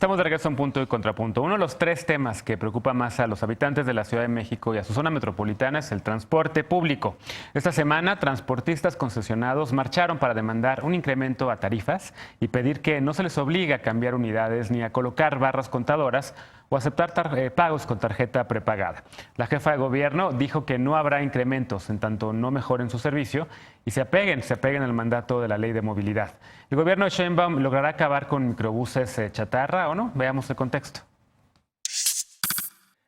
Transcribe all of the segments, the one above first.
Estamos de regreso a un punto y contrapunto. Uno de los tres temas que preocupa más a los habitantes de la Ciudad de México y a su zona metropolitana es el transporte público. Esta semana, transportistas concesionados marcharon para demandar un incremento a tarifas y pedir que no se les obligue a cambiar unidades ni a colocar barras contadoras o aceptar pagos con tarjeta prepagada. La jefa de gobierno dijo que no habrá incrementos en tanto no mejoren su servicio y se apeguen al mandato de la ley de movilidad. ¿El gobierno de Sheinbaum logrará acabar con microbuses chatarra o no? Veamos el contexto.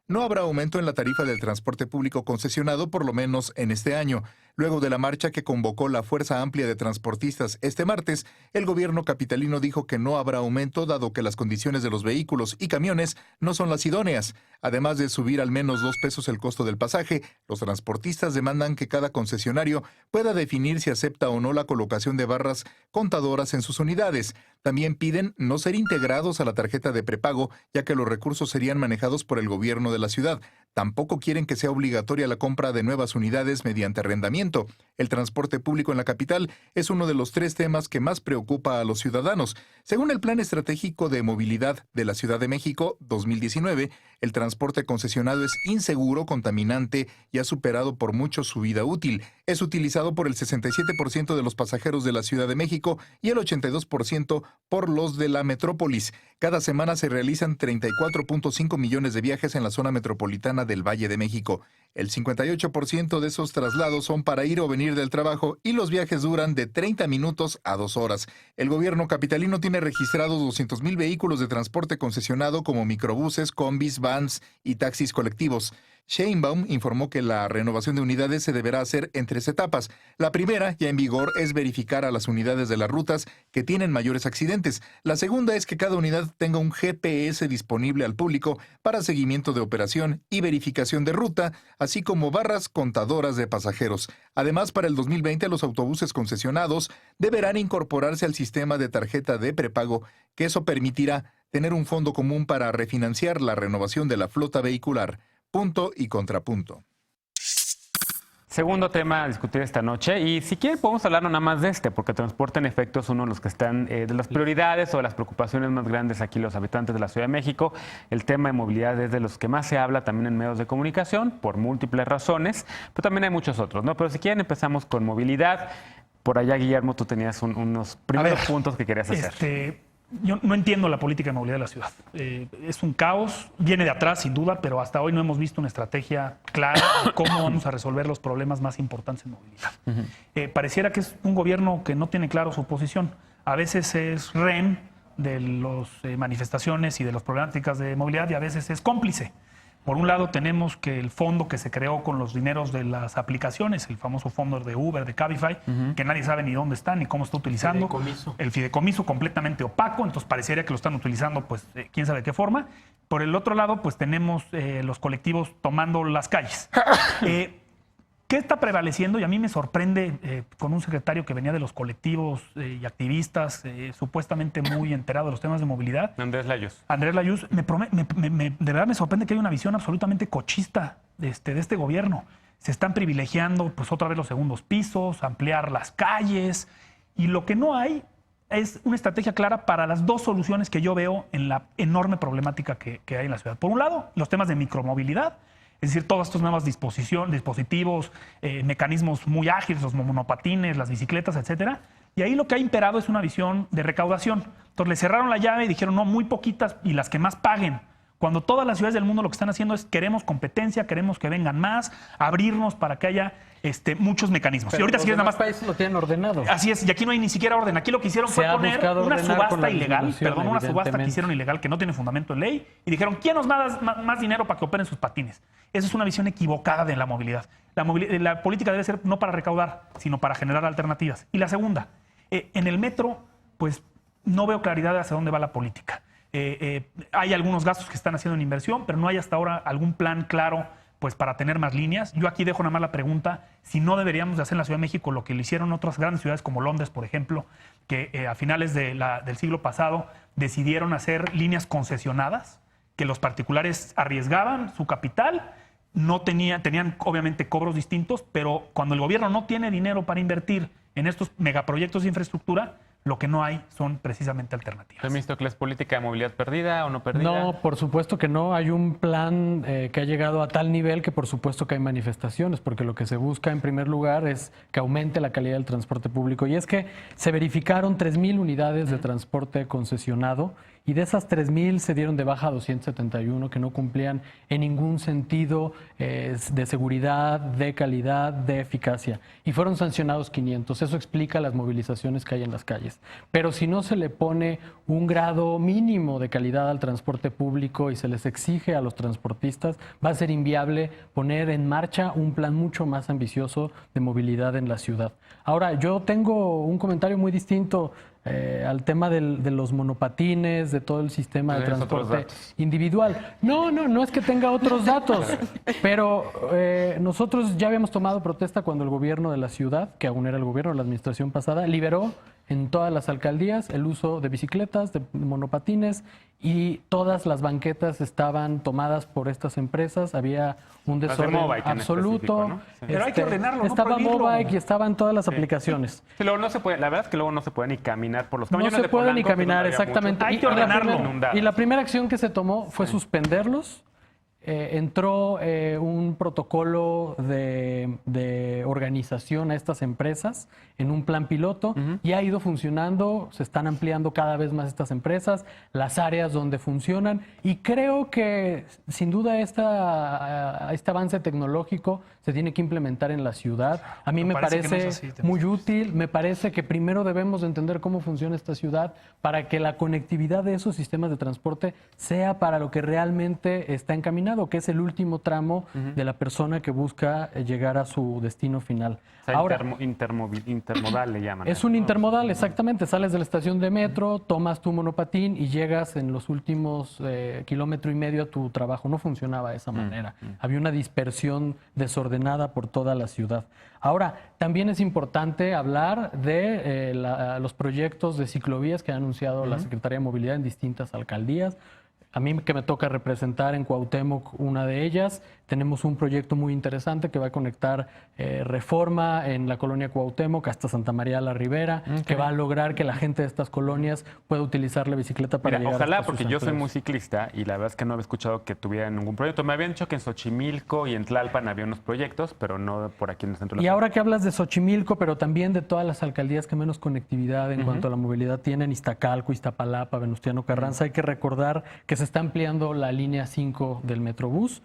No habrá aumento en la tarifa del transporte público concesionado, por lo menos en este año. Luego de la marcha que convocó la Fuerza Amplia de Transportistas este martes, el gobierno capitalino dijo que no habrá aumento dado que las condiciones de los vehículos y camiones no son las idóneas. Además de subir al menos 2 pesos el costo del pasaje, los transportistas demandan que cada concesionario pueda definir si acepta o no la colocación de barras contadoras en sus unidades. También piden no ser integrados a la tarjeta de prepago, ya que los recursos serían manejados por el gobierno de la ciudad. Tampoco quieren que sea obligatoria la compra de nuevas unidades mediante arrendamiento. El transporte público en la capital es uno de los 3 temas que más preocupa a los ciudadanos. Según el Plan Estratégico de Movilidad de la Ciudad de México 2019, el transporte concesionado es inseguro, contaminante y ha superado por mucho su vida útil. Es utilizado por el 67% de los pasajeros de la Ciudad de México y el 82% por los de la metrópolis. Cada semana se realizan 34.5 millones de viajes en la zona metropolitana del Valle de México. El 58% de esos traslados son para ir o venir del trabajo y los viajes duran de 30 minutos a 2 horas. El gobierno capitalino tiene registrados 200,000 vehículos de transporte concesionado como microbuses, combis, vans y taxis colectivos. Sheinbaum informó que la renovación de unidades se deberá hacer en 3 etapas. La primera, ya en vigor, es verificar a las unidades de las rutas que tienen mayores accidentes. La segunda es que cada unidad tenga un GPS disponible al público para seguimiento de operación y verificación de ruta, así como barras contadoras de pasajeros. Además, para el 2020, los autobuses concesionados deberán incorporarse al sistema de tarjeta de prepago, que eso permitirá tener un fondo común para refinanciar la renovación de la flota vehicular. Punto y contrapunto. Segundo tema a discutir esta noche, y si quieren podemos hablar no nada más de porque transporte en efecto es uno de los que están de las prioridades o de las preocupaciones más grandes aquí los habitantes de la Ciudad de México. El tema de movilidad es de los que más se habla también en medios de comunicación por múltiples razones, pero también hay muchos otros, ¿no? Pero si quieren empezamos con movilidad. Por allá, Guillermo, tú tenías unos primeros puntos que querías hacer. Yo no entiendo la política de movilidad de la ciudad. Es un caos, viene de atrás sin duda, pero hasta hoy no hemos visto una estrategia clara de cómo vamos a resolver los problemas más importantes en movilidad. Pareciera que es un gobierno que no tiene claro su posición. A veces es rehén de las manifestaciones y de las problemáticas de movilidad y a veces es cómplice. Por un lado tenemos que el fondo que se creó con los dineros de las aplicaciones, el famoso fondo de Uber, de Cabify, que nadie sabe ni dónde está ni cómo está utilizando. El fideicomiso completamente opaco, entonces parecería que lo están utilizando pues quién sabe de qué forma. Por el otro lado pues tenemos los colectivos tomando las calles. ¿Qué está prevaleciendo? Y a mí me sorprende con un secretario que venía de los colectivos y activistas, supuestamente muy enterado de los temas de movilidad. Andrés Layuz. Andrés Layuz, de verdad me sorprende que hay una visión absolutamente cochista de este gobierno. Se están privilegiando pues otra vez los segundos pisos, ampliar las calles, y lo que no hay es una estrategia clara para las 2 soluciones que yo veo en la enorme problemática que hay en la ciudad. Por un lado, los temas de micromovilidad. Es decir, todos estos nuevos dispositivos, mecanismos muy ágiles, los monopatines, las bicicletas, etcétera. Y ahí lo que ha imperado es una visión de recaudación. Entonces le cerraron la llave y dijeron, no, muy poquitas y las que más paguen. Cuando todas las ciudades del mundo lo que están haciendo es queremos competencia, queremos que vengan más, abrirnos para que haya muchos mecanismos. Pero y ahorita los si quieres nada demás más países lo tienen ordenado. Así es, y aquí no hay ni siquiera orden. Aquí lo que hicieron fue poner una subasta ilegal, una subasta que hicieron ilegal, que no tiene fundamento en ley, y dijeron, ¿quién nos da más dinero para que operen sus patines? Esa es una visión equivocada de la movilidad. La política debe ser no para recaudar, sino para generar alternativas. Y la segunda, en el metro, pues no veo claridad hacia dónde va la política. Hay algunos gastos que están haciendo en inversión, pero no hay hasta ahora algún plan claro pues para tener más líneas. Yo aquí dejo nada más la pregunta si no deberíamos de hacer en la Ciudad de México lo que lo hicieron otras grandes ciudades como Londres, por ejemplo, que a finales del siglo pasado decidieron hacer líneas concesionadas, que los particulares arriesgaban su capital, tenían obviamente cobros distintos, pero cuando el gobierno no tiene dinero para invertir en estos megaproyectos de infraestructura, Lo que no hay son precisamente alternativas. ¿Temístocles, política de movilidad perdida o no perdida? No, por supuesto que no. Hay un plan que ha llegado a tal nivel que por supuesto que hay manifestaciones, porque lo que se busca en primer lugar es que aumente la calidad del transporte público. Y es que se verificaron 3,000 unidades de transporte concesionado y de esas 3,000 se dieron de baja 271 que no cumplían en ningún sentido de seguridad, de calidad, de eficacia. Y fueron sancionados 500. Eso explica las movilizaciones que hay en las calles. Pero si no se le pone un grado mínimo de calidad al transporte público y se les exige a los transportistas, va a ser inviable poner en marcha un plan mucho más ambicioso de movilidad en la ciudad. Ahora, yo tengo un comentario muy distinto al tema de los monopatines, de todo el sistema de transporte individual. No es que tenga otros datos, pero nosotros ya habíamos tomado protesta cuando el gobierno de la ciudad, que aún era el gobierno de la administración pasada, liberó en todas las alcaldías el uso de bicicletas, de monopatines, y todas las banquetas estaban tomadas por estas empresas. Había un desorden absoluto. ¿No? Sí. Pero hay que ordenarlo, no estaba prohibirlo. Mobike y estaban todas las aplicaciones. Sí, luego no se puede, la verdad es que luego no se puede ni caminar por los caminos. No se puede ni caminar, exactamente. Hay que ordenarlo. Y la primera acción que se tomó fue suspenderlos. Entró un protocolo de organización a estas empresas en un plan piloto y ha ido funcionando, se están ampliando cada vez más estas empresas, las áreas donde funcionan, y creo que sin duda este avance tecnológico se tiene que implementar en la ciudad. A mí me parece muy útil, me parece que primero debemos de entender cómo funciona esta ciudad para que la conectividad de esos sistemas de transporte sea para lo que realmente está encaminado, que es el último tramo de la persona que busca llegar a su destino final. O sea, ahora, intermodal le llaman. es un intermodal, exactamente. Sales de la estación de metro, tomas tu monopatín y llegas en los últimos 1,5 kilómetros a tu trabajo. No funcionaba de esa manera. Había una dispersión desordenada por toda la ciudad. Ahora, también es importante hablar de los proyectos de ciclovías que ha anunciado la Secretaría de Movilidad en distintas alcaldías. A mí que me toca representar en Cuauhtémoc una de ellas, tenemos un proyecto muy interesante que va a conectar Reforma en la colonia Cuauhtémoc hasta Santa María la Ribera, que va a lograr que la gente de estas colonias pueda utilizar la bicicleta para llegar ojalá, hasta sus porque yo soy empleos. muy ciclista y la verdad es que no había escuchado que tuvieran ningún proyecto. Me habían dicho que en Xochimilco y en Tlalpan había unos proyectos, pero no por aquí en el centro de la Y ciudad. ahora que hablas de Xochimilco, pero también de todas las alcaldías que menos conectividad en cuanto a la movilidad tienen, Iztacalco, Iztapalapa, Venustiano Carranza, hay que recordar que se está ampliando la línea 5 del Metrobús,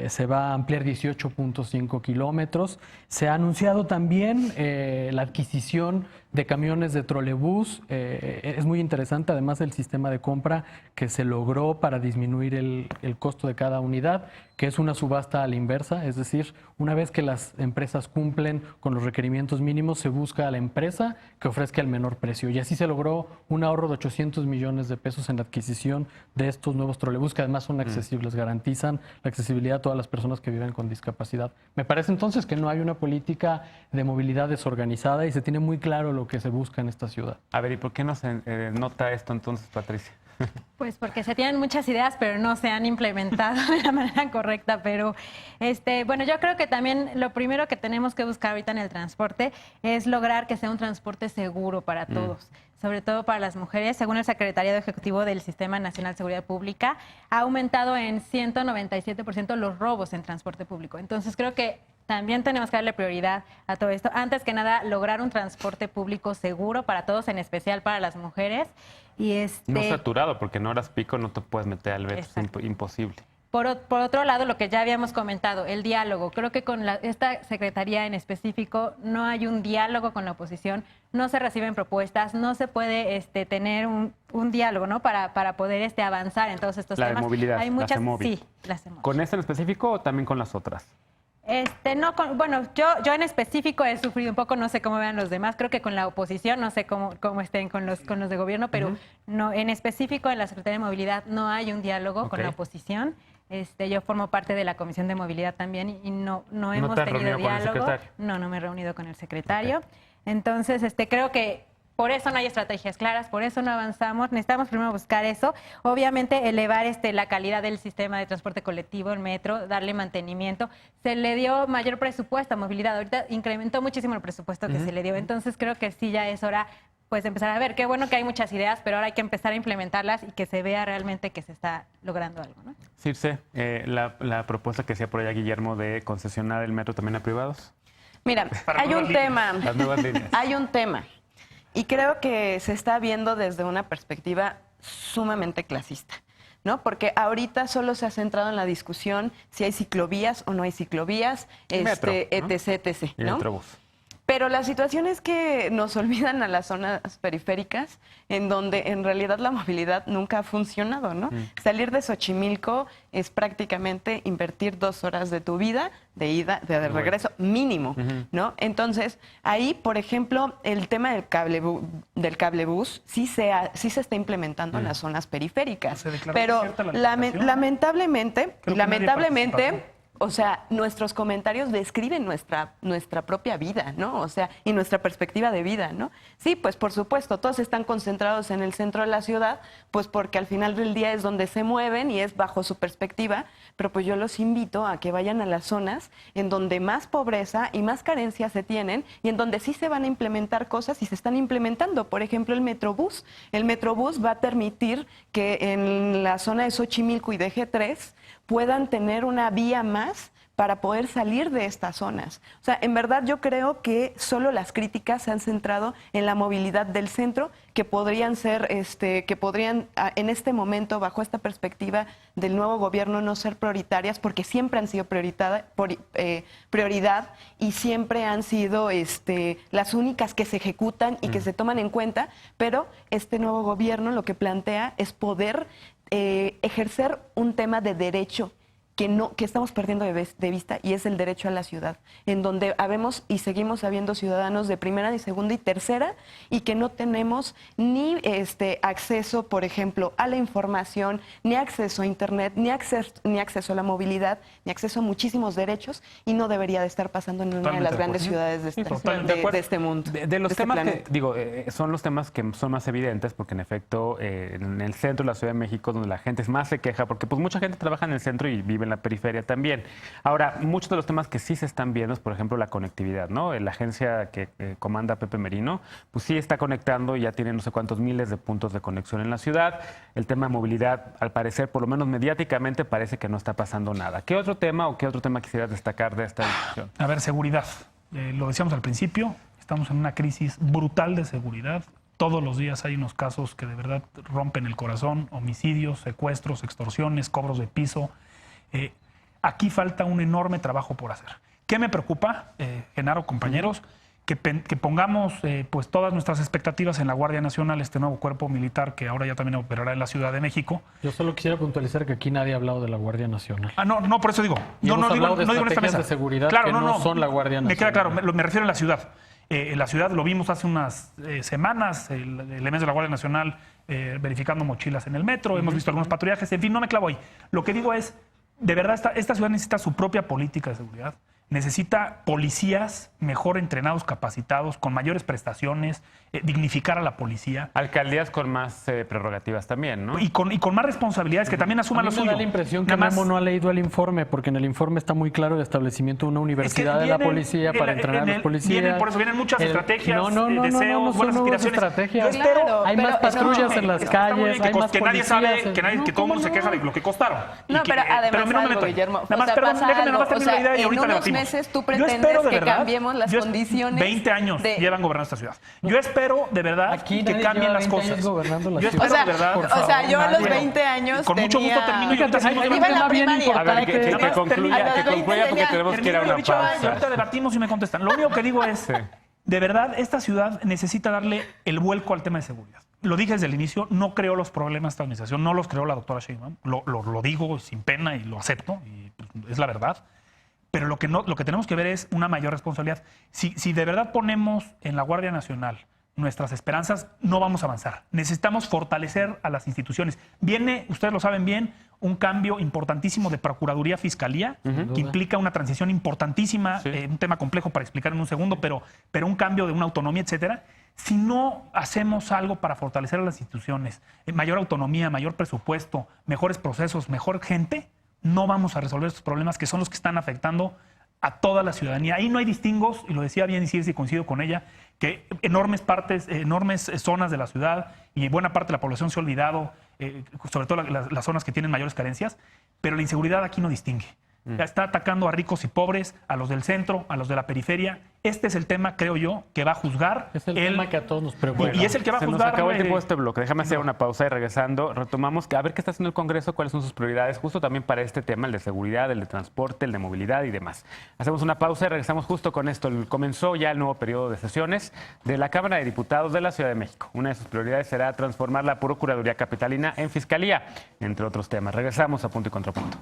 se va a ampliar 18.5 kilómetros. Se ha anunciado también la adquisición de camiones de trolebús. Es muy interesante, además, el sistema de compra que se logró para disminuir el costo de cada unidad, que es una subasta a la inversa, es decir, una vez que las empresas cumplen con los requerimientos mínimos, se busca a la empresa que ofrezca el menor precio. Y así se logró un ahorro de 800 millones de pesos en la adquisición de estos nuevos trolebús, que además son accesibles, garantizan la accesibilidad a todas las personas que viven con discapacidad. Me parece entonces que no hay una política de movilidad desorganizada y se tiene muy claro lo que se busca en esta ciudad. A ver, ¿y por qué no se nota esto entonces, Patricia? Pues porque se tienen muchas ideas, pero no se han implementado de la manera correcta. Pero bueno, yo creo que también lo primero que tenemos que buscar ahorita en el transporte es lograr que sea un transporte seguro para todos, sobre todo para las mujeres. Según el Secretariado Ejecutivo del Sistema Nacional de Seguridad Pública, ha aumentado en 197% los robos en transporte público. Entonces creo que también tenemos que darle prioridad a todo esto. Antes que nada, lograr un transporte público seguro para todos, en especial para las mujeres. Y No saturado, porque en horas pico no te puedes meter al metro, es imposible. Por otro lado, lo que ya habíamos comentado, el diálogo. Creo que con esta secretaría en específico no hay un diálogo con la oposición, no se reciben propuestas, no se puede tener un diálogo, ¿no? Para poder avanzar en todos estos temas. La de movilidad, hay muchas, la CEMOVI. sí, la CEMOVI. ¿Con esta en específico o también con las otras? Bueno, yo en específico he sufrido un poco, no sé cómo vean los demás, creo que con la oposición, no sé cómo estén con los de gobierno, pero no, en específico en la Secretaría de Movilidad no hay un diálogo con la oposición. Yo formo parte de la Comisión de Movilidad también y no hemos tenido diálogo. No me he reunido con el secretario. Okay. Entonces, creo que por eso no hay estrategias claras, por eso no avanzamos. Necesitamos primero buscar eso. Obviamente, elevar la calidad del sistema de transporte colectivo, el metro, darle mantenimiento. Se le dio mayor presupuesto a movilidad. Ahorita incrementó muchísimo el presupuesto que se le dio. Entonces, creo que sí ya es hora pues empezar a ver. Qué bueno que hay muchas ideas, pero ahora hay que empezar a implementarlas y que se vea realmente que se está logrando algo, ¿no? Circe, la propuesta que hacía por allá Guillermo de concesionar el metro también a privados. Mira, hay un tema. Las nuevas líneas. Hay un tema. Y creo que se está viendo desde una perspectiva sumamente clasista, ¿no? Porque ahorita solo se ha centrado en la discusión si hay ciclovías o no hay ciclovías, Metro, ¿no? etc., Y el ¿no? Metrobús. Pero la situación es que nos olvidan a las zonas periféricas, en donde en realidad la movilidad nunca ha funcionado, ¿no? Salir de Xochimilco es prácticamente invertir 2 horas de tu vida, de ida, de regreso, mínimo, ¿no? Entonces, ahí, por ejemplo, el tema del cablebús sí se está implementando en las zonas periféricas. Se declaró Pero desierta la licitación. lamentablemente, Creo que nadie participó. o sea, nuestros comentarios describen nuestra propia vida, ¿no? O sea, y nuestra perspectiva de vida, ¿no? Sí, pues por supuesto, todos están concentrados en el centro de la ciudad, pues porque al final del día es donde se mueven y es bajo su perspectiva, pero pues yo los invito a que vayan a las zonas en donde más pobreza y más carencia se tienen y en donde sí se van a implementar cosas y se están implementando. Por ejemplo, el Metrobús. El Metrobús va a permitir que en la zona de Xochimilco y de G3 puedan tener una vía más para poder salir de estas zonas. O sea, en verdad yo creo que solo las críticas se han centrado en la movilidad del centro, que podrían ser, en este momento, bajo esta perspectiva del nuevo gobierno, no ser prioritarias, porque siempre han sido prioridad y siempre han sido las únicas que se ejecutan y que se toman en cuenta, pero este nuevo gobierno lo que plantea es poder ejercer un tema de derecho que estamos perdiendo de vista, y es el derecho a la ciudad, en donde habemos y seguimos habiendo ciudadanos de primera, de segunda y tercera, y que no tenemos ni acceso, por ejemplo, a la información, ni acceso a internet, ni acceso a la movilidad, ni acceso a muchísimos derechos, y no debería de estar pasando en una de las grandes ciudades de este mundo. De los de este temas que, planeta. digo, son los temas que son más evidentes, porque en efecto, en el centro de la Ciudad de México, donde la gente más se queja, porque pues mucha gente trabaja en el centro y vive en la periferia también. Ahora, muchos de los temas que sí se están viendo es, por ejemplo, la conectividad, ¿no? La agencia que comanda Pepe Merino, pues sí está conectando y ya tiene no sé cuántos miles de puntos de conexión en la ciudad. El tema de movilidad, al parecer, por lo menos mediáticamente, parece que no está pasando nada. ¿Qué otro tema quisieras destacar de esta discusión? A ver, seguridad. Lo decíamos al principio, estamos en una crisis brutal de seguridad. Todos los días hay unos casos que de verdad rompen el corazón: homicidios, secuestros, extorsiones, cobros de piso. Aquí falta un enorme trabajo por hacer. ¿Qué me preocupa, Genaro, compañeros? Que pongamos pues todas nuestras expectativas en la Guardia Nacional, este nuevo cuerpo militar que ahora ya también operará en la Ciudad de México. Yo solo quisiera puntualizar que aquí nadie ha hablado de la Guardia Nacional. No, por eso digo. Y hemos hablado de no digo en esta estrategias mesa. de seguridad Claro, que no son la Guardia Nacional. Me queda claro, me refiero a la ciudad. En la ciudad lo vimos hace unas semanas, elementos de la Guardia Nacional verificando mochilas en el metro, hemos visto algunos patrullajes, en fin, no me clavo ahí. Lo que digo es, de verdad, esta ciudad necesita su propia política de seguridad. Necesita policías mejor entrenados, capacitados, con mayores prestaciones, dignificar a la policía. Alcaldías con más prerrogativas también, ¿no? Y con más responsabilidades, que también asuman lo A mí suyo. me da la impresión que Nada más- Memo no ha leído el informe, porque en el informe está muy claro el establecimiento de una universidad de la policía para entrenar a los policías. Por eso vienen muchas estrategias, no, deseos, buenas son nuevas aspiraciones. estrategias. Yo espero- Claro, hay pero más patrullas en las Está muy bien calles, hay más que nadie sabe, policías. que todo el ¿cómo mundo se no? queja de lo que costaron. Y No, que- pero además no me algo, meto. Guillermo. Nada más, o sea, perdón, pasa déjame nada más algo. terminar la idea y en ahorita unos debatimos. meses tú Yo pretendes espero de que verdad, cambiemos las condiciones. 20 años llevan gobernando esta ciudad. Yo espero de verdad Aquí que nadie cambien lleva las 20 años cosas. gobernando la Yo ciudad. espero de verdad. O sea, yo a los Bueno, 20 años con mucho gusto termino y ahorita Fíjate, seguimos hay un Iba en la tema bien primaria. A ver, importante. que Nada más concluya, termina. que concluya porque tenemos que ir a una Termino, y pausa. ahorita debatimos y me contestan. Lo único que digo es, de verdad, esta ciudad necesita darle el vuelco al tema de seguridad. Lo dije desde el inicio, no creo los problemas de esta administración, no los creó la doctora Sheinbaum, lo digo sin pena y lo acepto, y es la verdad. Pero lo que tenemos que ver es una mayor responsabilidad. Si de verdad ponemos en la Guardia Nacional nuestras esperanzas, no vamos a avanzar. Necesitamos fortalecer a las instituciones. Viene, ustedes lo saben bien, un cambio importantísimo de Procuraduría Fiscalía, que implica una transición importantísima, un tema complejo para explicar en un segundo, pero un cambio de una autonomía, etcétera. Si no hacemos algo para fortalecer a las instituciones, mayor autonomía, mayor presupuesto, mejores procesos, mejor gente, no vamos a resolver estos problemas que son los que están afectando a toda la ciudadanía. Ahí no hay distingos, y lo decía bien Circe y coincido con ella, que enormes zonas de la ciudad y buena parte de la población se ha olvidado, sobre todo las zonas que tienen mayores carencias, pero la inseguridad aquí no distingue. Está atacando a ricos y pobres, a los del centro, a los de la periferia. Este es el tema, creo yo, que va a juzgar. Es el tema que a todos nos preocupa. Y es el que va a Se juzgar. nos acabó el tiempo de este bloque. Déjame hacer una pausa y regresando retomamos a ver qué está haciendo el Congreso, cuáles son sus prioridades, justo también para este tema, el de seguridad, el de transporte, el de movilidad y demás. Hacemos una pausa y regresamos justo con esto. Comenzó ya el nuevo periodo de sesiones de la Cámara de Diputados de la Ciudad de México. Una de sus prioridades será transformar la Procuraduría Capitalina en Fiscalía, entre otros temas. Regresamos a Punto y Contrapunto.